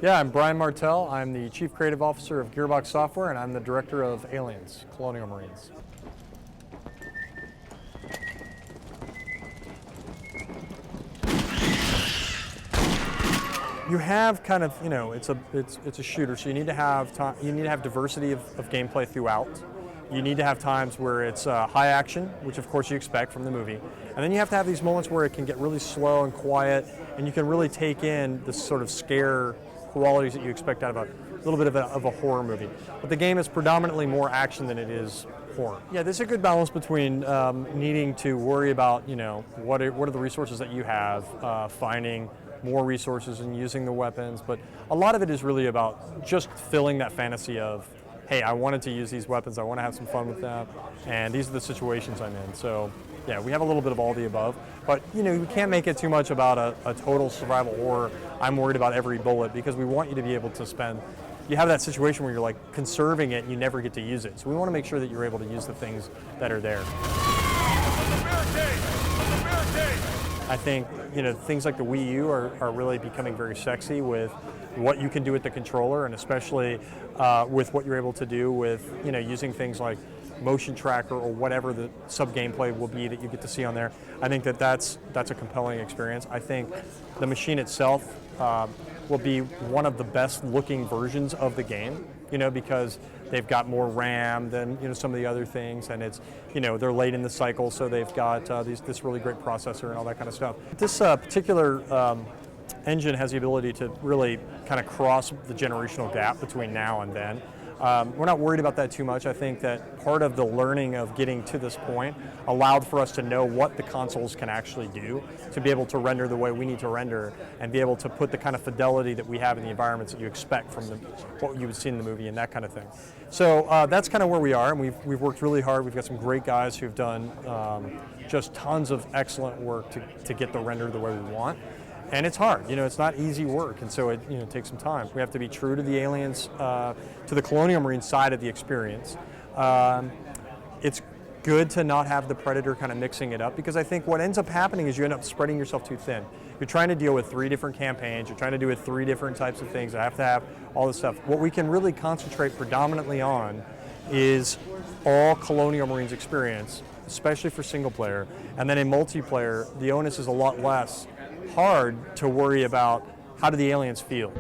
Yeah, I'm Brian Martell. I'm the Chief Creative Officer of Gearbox Software, and I'm the Director of Aliens, Colonial Marines. You have kind of, it's a shooter, so you need to have diversity of gameplay throughout. You need to have times where it's high action, which of course you expect from the movie, and then you have to have these moments where it can get really slow and quiet, and you can really take in the sort of scare qualities that you expect out of a little bit of a horror movie. But the game is predominantly more action than it is horror. Yeah, there's a good balance between needing to worry about, what are the resources that you have, finding more resources and using the weapons, but a lot of it is really about just filling that fantasy of, hey, I wanted to use these weapons, I want to have some fun with them, and these are the situations I'm in. So yeah, we have a little bit of all the above, but we can't make it too much about a total survival horror, I'm worried about every bullet, because we want you to be able to you have that situation where you're like conserving it and you never get to use it. So we want to make sure that you're able to use the things that are there. I think things like the Wii U are really becoming very sexy with what you can do with the controller, and especially with what you're able to do with using things like motion tracker or whatever the sub gameplay will be that you get to see on there. I think that's a compelling experience. I think the machine itself will be one of the best looking versions of the game, because they've got more RAM than some of the other things, and it's they're late in the cycle, so they've got this really great processor and all that kind of stuff. This particular engine has the ability to really kind of cross the generational gap between now and then. We're not worried about that too much. I think that part of the learning of getting to this point allowed for us to know what the consoles can actually do, to be able to render the way we need to render, and be able to put the kind of fidelity that we have in the environments that you expect from what you would see in the movie and that kind of thing. So that's kind of where we are, and we've worked really hard. We've got some great guys who've done just tons of excellent work to get the render the way we want. And it's hard, it's not easy work, and so it takes some time. We have to be true to the Aliens, to the Colonial Marine side of the experience. It's good to not have the Predator kind of mixing it up, because I think what ends up happening is you end up spreading yourself too thin. You're trying to deal with 3 different campaigns, you're trying to do with 3 different types of things, I have to have all this stuff. What we can really concentrate predominantly on is all Colonial Marines experience, especially for single player, and then in multiplayer, the onus is a lot less. Hard to worry about how do the aliens feel.